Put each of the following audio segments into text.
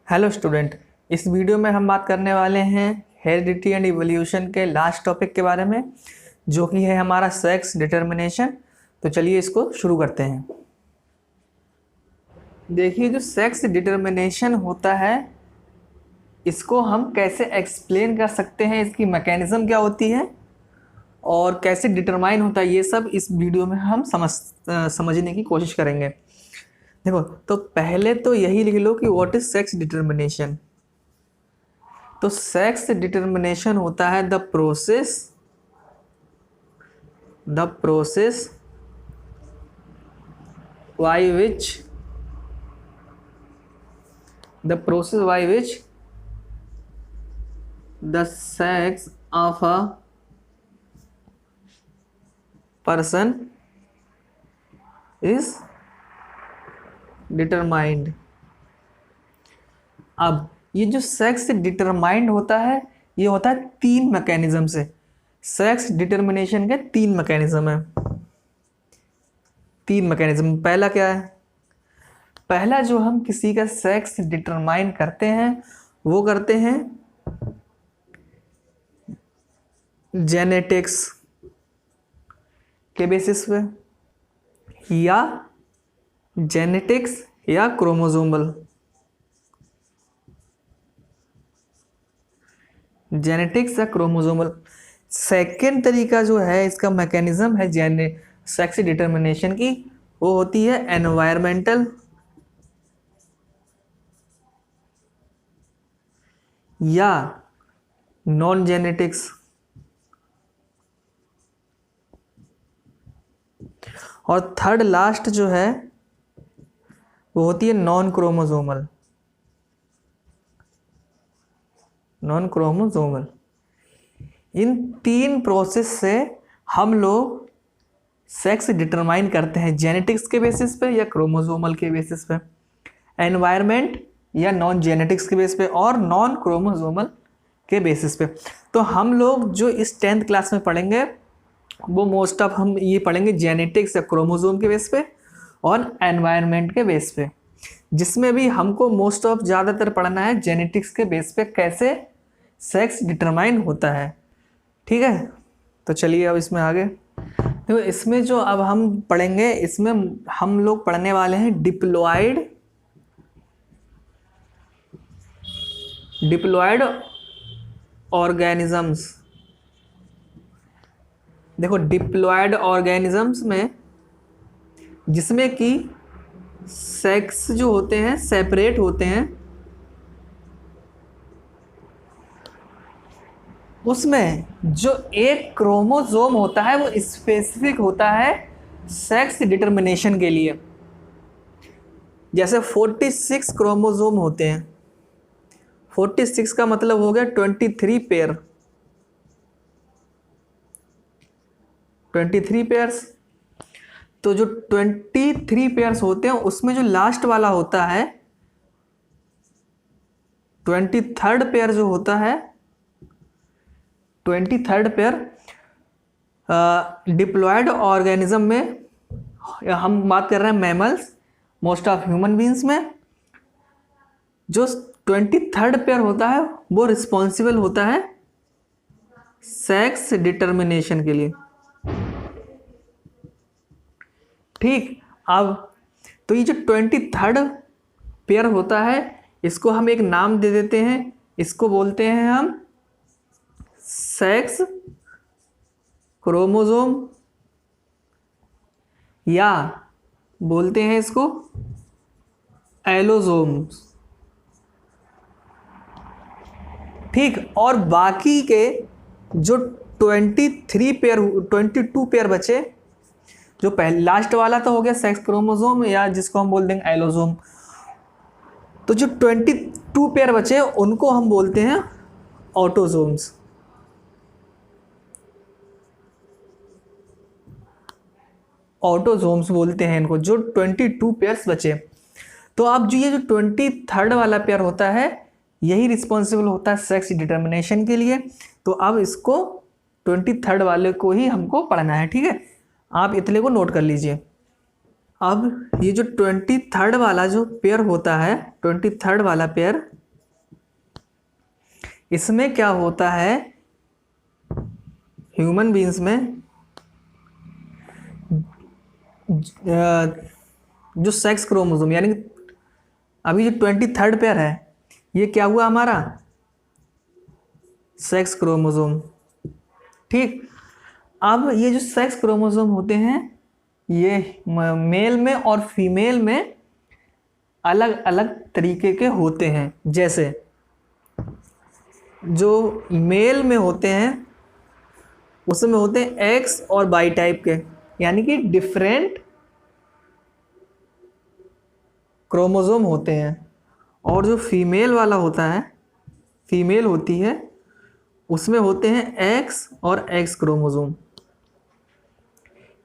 Hello student. इस video में हम बात करने वाले हैं हेरिडिटी एंड इवोल्यूशन के लास्ट टॉपिक के बारे में, जो कि है हमारा सेक्स डिटर्मिनेशन। तो चलिए इसको शुरू करते हैं। देखिए, जो सेक्स डिटर्मिनेशन होता है इसको हम कैसे एक्सप्लेन कर सकते हैं, इसकी मैकेनिज्म क्या होती है और कैसे डिटरमाइन होता है, ये सब इस वीडियो में हम समझने की कोशिश करेंगे। देखो, तो पहले तो यही लिख लो कि व्हाट इज सेक्स डिटर्मिनेशन। तो सेक्स डिटर्मिनेशन होता है the process by which the sex of a person is determined. अब ये जो सेक्स डिटरमाइंड होता है, ये होता है तीन मैकेनिज्म से। सेक्स डिटर्मिनेशन के तीन मैकेनिज्म है। तीन मैकेनिज्म, पहला क्या है? पहला जो हम किसी का सेक्स डिटरमाइन करते हैं वो करते हैं जेनेटिक्स के बेसिस पे, या जेनेटिक्स या क्रोमोसोमल। जेनेटिक्स या क्रोमोसोमल। सेकेंड तरीका जो है इसका मैकेनिज्म है सेक्स डिटर्मिनेशन की, वो होती है एनवायरमेंटल या नॉन जेनेटिक्स। और थर्ड लास्ट जो है वो होती है नॉन क्रोमोसोमल। इन तीन प्रोसेस से हम लोग सेक्स डिटरमाइन करते हैं, जेनेटिक्स के बेसिस पे या क्रोमोसोमल के बेसिस पे, एनवायरनमेंट या नॉन जेनेटिक्स के बेसिस पे और नॉन क्रोमोसोमल के बेसिस पे। तो हम लोग जो इस 10th क्लास में पढ़ेंगे वो मोस्ट ऑफ हम ये पढ़ेंगे जेनेटिक्स या क्रोमोसोम के बेस पे और एनवायरनमेंट के बेस पे, जिसमें भी हमको मोस्ट ऑफ ज़्यादातर पढ़ना है जेनेटिक्स के बेस पे कैसे सेक्स डिटरमाइन होता है। ठीक है, तो चलिए अब इसमें आगे। तो इसमें जो अब हम पढ़ेंगे, इसमें हम लोग पढ़ने वाले हैं डिप्लॉयड ऑर्गेनिजम्स। देखो, डिप्लॉयड ऑर्गेनिजम्स में जिसमें कि सेक्स जो होते हैं सेपरेट होते हैं, उसमें जो एक क्रोमोसोम होता है वो स्पेसिफिक होता है सेक्स डिटर्मिनेशन के लिए। जैसे 46 क्रोमोसोम होते हैं। 46 का मतलब हो गया 23 पेयर। 23 पेयर्स। तो जो 23 पेयर्स होते हैं उसमें जो लास्ट वाला होता है 23rd पेयर जो होता है, 23rd पेयर डिप्लॉयड ऑर्गेनिज्म में, हम बात कर रहे हैं mammals, most of human beings में, जो 23rd पेयर होता है वो रिस्पॉन्सिबल होता है सेक्स डिटर्मिनेशन के लिए। ठीक, अब तो ये जो 23rd पेयर होता है इसको हम एक नाम दे देते हैं, इसको बोलते हैं हम सेक्स क्रोमोसोम, या बोलते हैं इसको एलोसोम्स। ठीक, और बाकी के जो 22 पेयर बचे, जो पहले लास्ट वाला तो हो गया सेक्स क्रोमोसोम, या जिसको हम बोल देंगे एलोसोम। तो जो 22 पेयर बचे उनको हम बोलते हैं ऑटोसोम्स। ऑटोसोम्स बोलते हैं इनको, जो 22 पेयर्स बचे। तो अब जो ये जो 23rd वाला पेयर होता है यही रिस्पॉन्सिबल होता है सेक्स डिटर्मिनेशन के लिए। तो अब इसको 23rd वाले को ही हमको पढ़ना है। ठीक है, आप इतने को नोट कर लीजिए। अब ये जो 23rd वाला जो पेयर होता है, 23rd वाला पेयर इसमें क्या होता है, ह्यूमन बीइंग्स में जो सेक्स क्रोमोसोम यानी अभी जो 23rd पेयर है ये क्या हुआ हमारा, सेक्स क्रोमोसोम। ठीक, अब ये जो सेक्स क्रोमोसोम होते हैं ये मेल में और फीमेल में अलग अलग तरीके के होते हैं। जैसे जो मेल में होते हैं उसमें होते हैं एक्स और वाई टाइप के, यानी कि डिफरेंट क्रोमोसोम होते हैं। और जो फीमेल वाला होता है, फीमेल होती है, उसमें होते हैं एक्स और एक्स क्रोमोसोम।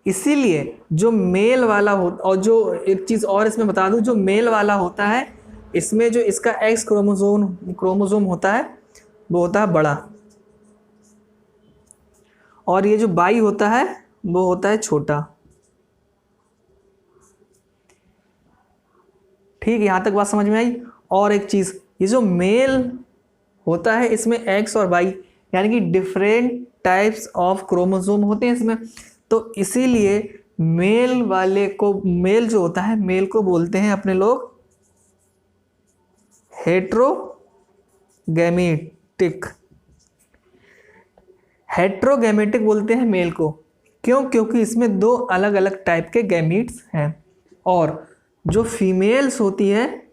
इसीलिए जो मेल वाला होता, और जो एक चीज़ और इसमें बता दूं, जो मेल वाला होता है इसमें जो इसका एक्स क्रोमोसोम होता है वो होता है बड़ा, और ये जो वाई होता है वो होता है छोटा। ठीक, यहां तक बात समझ में आई। और एक चीज़, ये जो मेल होता है इसमें एक्स और वाई यानी कि डिफरेंट टाइप्स ऑफ क्रोमोसोम होते हैं इसमें, तो इसीलिए मेल वाले को, मेल जो होता है मेल को बोलते हैं अपने लोग हेट्रोगैमेटिक। हेट्रोगैमेटिक बोलते हैं मेल को, क्यों? क्योंकि इसमें दो अलग अलग टाइप के गैमीट्स हैं। और जो फीमेल्स होती है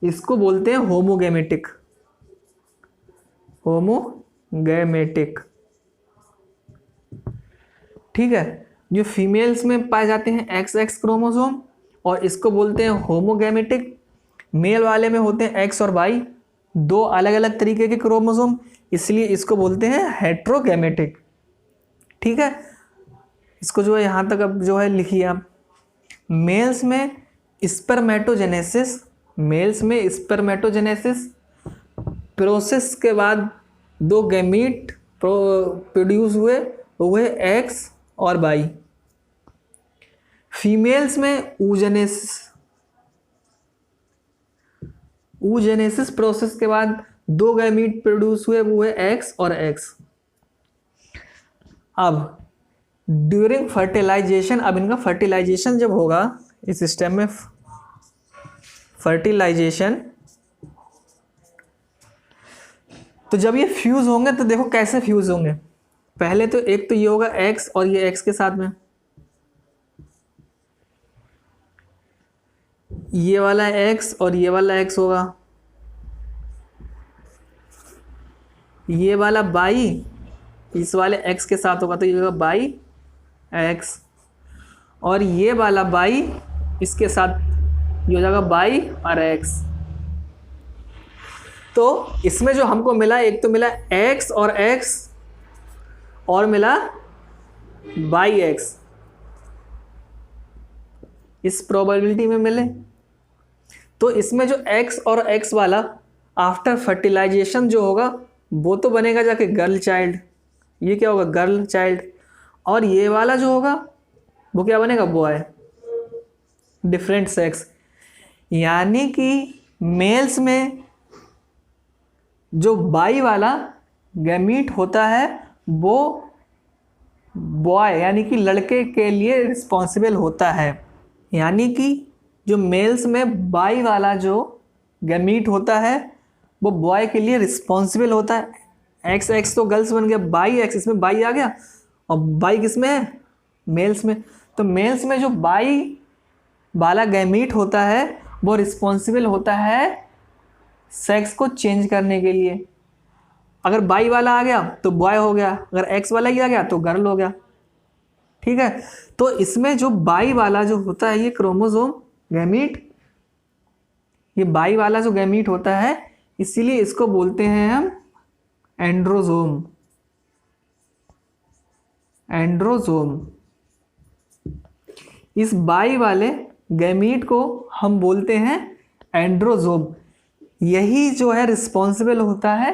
इसको बोलते हैं होमोगैमेटिक, होमोगैमेटिक। ठीक है, जो फीमेल्स में पाए जाते हैं एक्स एक्स क्रोमोसोम और इसको बोलते हैं होमोगैमेटिक। मेल वाले में होते हैं एक्स और वाई, दो अलग अलग तरीके के क्रोमोसोम, इसलिए इसको बोलते हैं हेट्रोगैमेटिक। ठीक है, इसको जो है यहाँ तक अब जो है लिखिए आप। मेल्स में स्पर्मेटोजेनेसिस, मेल्स में स्पर्मेटोजेनेसिस प्रोसेस के बाद दो गैमीट प्रोड्यूस हुए एक्स और वाई। फीमेल्स में ऊजेनेसिस प्रोसेस के बाद दो गैमीट प्रोड्यूस हुए, वो है एक्स और एक्स। अब ड्यूरिंग फर्टिलाइजेशन, अब इनका फर्टिलाइजेशन जब होगा, इस सिस्टम में फर्टिलाइजेशन, तो जब ये फ्यूज होंगे तो देखो कैसे फ्यूज होंगे। पहले तो एक तो ये होगा एक्स और ये एक्स के साथ में, ये वाला एक्स और ये वाला एक्स होगा, ये वाला बाई इस वाले एक्स के साथ होगा तो ये होगा बाई एक्स, और ये वाला बाई इसके साथ ये हो जाएगा बाई और एक्स। तो इसमें जो हमको मिला, एक तो मिला एक्स और एक्स और मिला बाई एक्स, इस प्रोबेबिलिटी में मिले। तो इसमें जो एक्स और एक्स वाला आफ्टर फर्टिलाइजेशन जो होगा वो तो बनेगा जाके गर्ल चाइल्ड, ये क्या होगा गर्ल चाइल्ड, और ये वाला जो होगा वो क्या बनेगा बॉय, डिफरेंट सेक्स। यानी कि मेल्स में जो बाई वाला गैमीट होता है वो बॉय यानी कि लड़के के लिए रिस्पॉन्सिबल होता है। यानी कि जो मेल्स में बाई वाला जो गैमीट होता है वो बॉय के लिए रिस्पॉन्सिबल होता है। एक्स एक्स तो गर्ल्स बन गया, बाई एक्स इसमें बाई आ गया, और बाई किस में है मेल्स में। तो मेल्स में जो बाई वाला गैमीट होता है वो रिस्पॉन्सिबल होता है सेक्स को चेंज करने के लिए। अगर बाई वाला आ गया तो बॉय हो गया, अगर एक्स वाला ही आ गया तो गर्ल हो गया। ठीक है, तो इसमें जो बाई वाला जो होता है ये क्रोमोसोम गैमीट, ये बाई वाला जो गैमीट होता है इसीलिए इसको बोलते हैं हम एंड्रोसोम, एंड्रोसोम। इस बाई वाले गैमीट को हम बोलते हैं एंड्रोसोम। यही जो है रिस्पॉन्सिबल होता है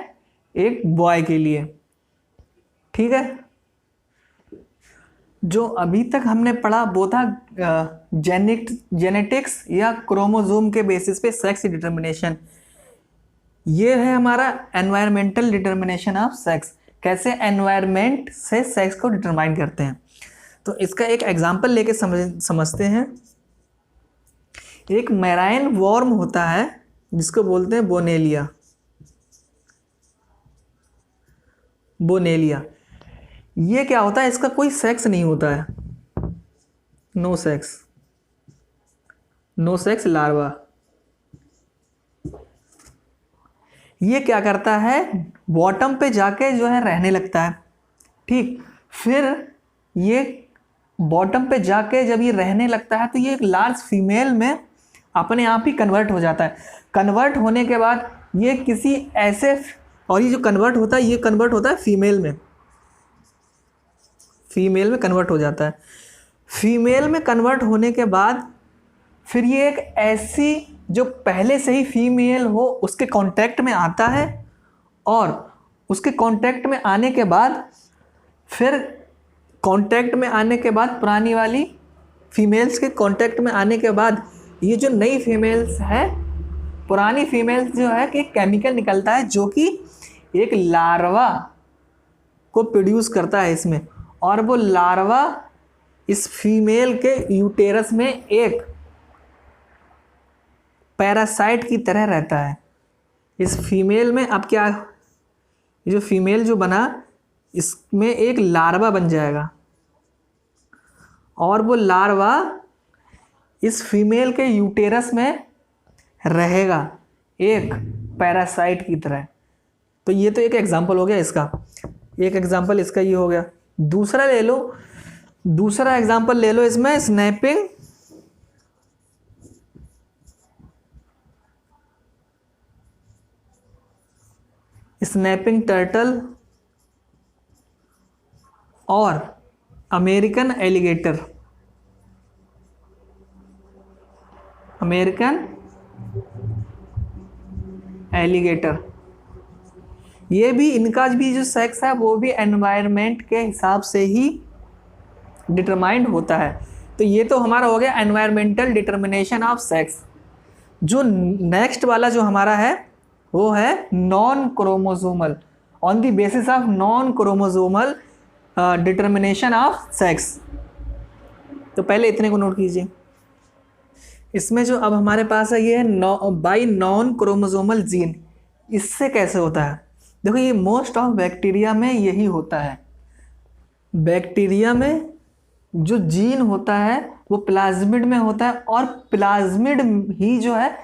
एक बॉय के लिए। ठीक है, जो अभी तक हमने पढ़ा वो था जेनेटिक्स या क्रोमोसोम के बेसिस पे सेक्स डिटर्मिनेशन। ये है हमारा एनवायरमेंटल डिटर्मिनेशन ऑफ सेक्स, कैसे एनवायरमेंट से सेक्स को डिटरमाइन करते हैं। तो इसका एक एग्जांपल लेके समझते हैं। एक मैराइन वॉर्म होता है जिसको बोलते हैं बोनेलिया। बोनेलिया ये क्या होता है, इसका कोई सेक्स नहीं होता है, no sex, no sex larva. ये क्या करता है, बॉटम पे जाके जो है रहने लगता है, ठीक। फिर ये बॉटम पे जाके जब ये रहने लगता है तो ये एक लार्ज फीमेल में अपने आप ही कन्वर्ट हो जाता है। कन्वर्ट होने के बाद ये किसी ऐसे, और ये जो कन्वर्ट होता है ये कन्वर्ट होता है फीमेल में, फीमेल में कन्वर्ट हो जाता है। फीमेल में कन्वर्ट होने के बाद फिर ये एक ऐसी जो पहले से ही फीमेल हो उसके कांटेक्ट में आता है, और उसके कांटेक्ट में आने के बाद फिर कांटेक्ट में आने के बाद पुरानी वाली फीमेल्स के कांटेक्ट में आने के बाद ये जो नई फीमेल्स है, पुरानी फीमेल्स जो है कि केमिकल निकलता है जो कि एक लार्वा को प्रोड्यूस करता है इसमें, और वो लार्वा इस फीमेल के यूटेरस में एक पैरासाइट की तरह रहता है। इस फीमेल में अब क्या, ये जो फीमेल जो बना इसमें एक लार्वा बन जाएगा, और वो लार्वा इस फीमेल के यूटेरस में रहेगा एक पैरासाइट की तरह। तो ये तो एक एग्जांपल हो गया इसका, एक एग्जांपल इसका ये हो गया। दूसरा ले लो, दूसरा एग्जांपल ले लो इसमें स्नैपिंग टर्टल और अमेरिकन एलिगेटर। अमेरिकन एलिगेटर ये भी, इनका भी जो सेक्स है वो भी एनवायरनमेंट के हिसाब से ही डिटरमाइंड होता है। तो ये तो हमारा हो गया एनवायरमेंटल डिटर्मिनेशन ऑफ सेक्स। जो नेक्स्ट वाला जो हमारा है वो है non chromosomal, on the basis of non chromosomal determination of sex. तो पहले इतने को नोट कीजिए। इसमें जो अब हमारे पास है ये है बाई नॉन क्रोमोसोमल जीन। इससे कैसे होता है, देखो ये मोस्ट ऑफ बैक्टीरिया में यही होता है। बैक्टीरिया में जो जीन होता है वो प्लाज्मिड में होता है, और प्लाज्मिड ही जो है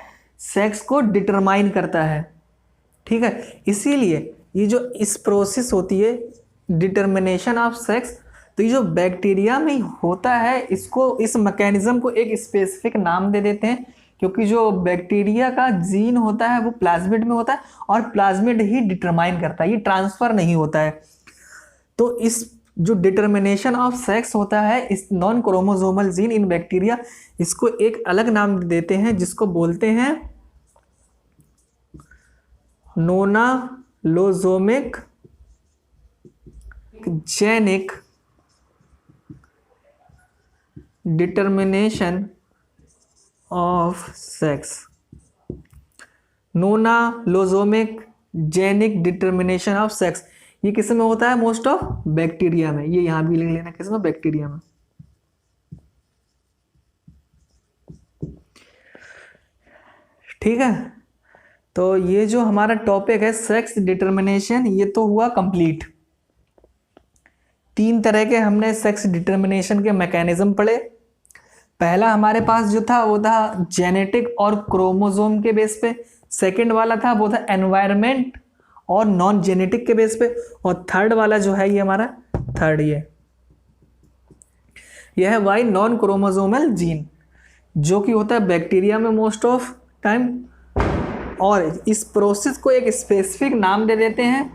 सेक्स को डिटरमाइन करता है, ठीक है। इसीलिए ये जो इस प्रोसेस होती है डिटर्मिनेशन ऑफ सेक्स, तो ये जो बैक्टीरिया में होता है इसको, इस मैकेनिज्म को एक स्पेसिफिक नाम दे देते हैं, क्योंकि जो बैक्टीरिया का जीन होता है वो प्लाज्मिड में होता है, और प्लाज्मिड ही डिटरमाइन करता है, ये ट्रांसफ़र नहीं होता है। तो इस जो डिटर्मिनेशन ऑफ सेक्स होता है इस non chromosomal gene in bacteria, इसको एक अलग नाम देते हैं जिसको बोलते हैं nonallosomic genic determination of sex. Nonallosomic genic determination of sex ये किस में होता है, मोस्ट ऑफ बैक्टीरिया में। ये यहां भी लिख लेना, किस में, बैक्टीरिया में। ठीक है, तो ये जो हमारा टॉपिक है सेक्स डिटर्मिनेशन ये तो हुआ कंप्लीट। 3 तरह के हमने सेक्स डिटर्मिनेशन के मैकेनिज्म पढ़े। पहला हमारे पास जो था वो था जेनेटिक और क्रोमोसोम के बेस पे, सेकंड वाला था वो था एनवायरनमेंट और नॉन जेनेटिक के बेस पे, और थर्ड वाला जो है ये हमारा थर्ड ये है वाई नॉन क्रोमोसोमल जीन, जो कि होता है बैक्टीरिया में मोस्ट ऑफ टाइम, और इस प्रोसेस को एक स्पेसिफिक नाम दे देते हैं,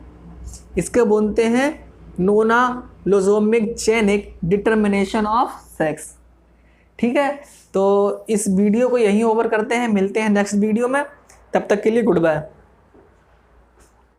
इसके बोलते हैं nonallosomic genic determination of sex. ठीक है, तो इस वीडियो को यहीं ओवर करते हैं, मिलते हैं नेक्स्ट वीडियो में, तब तक के लिए गुड बाय।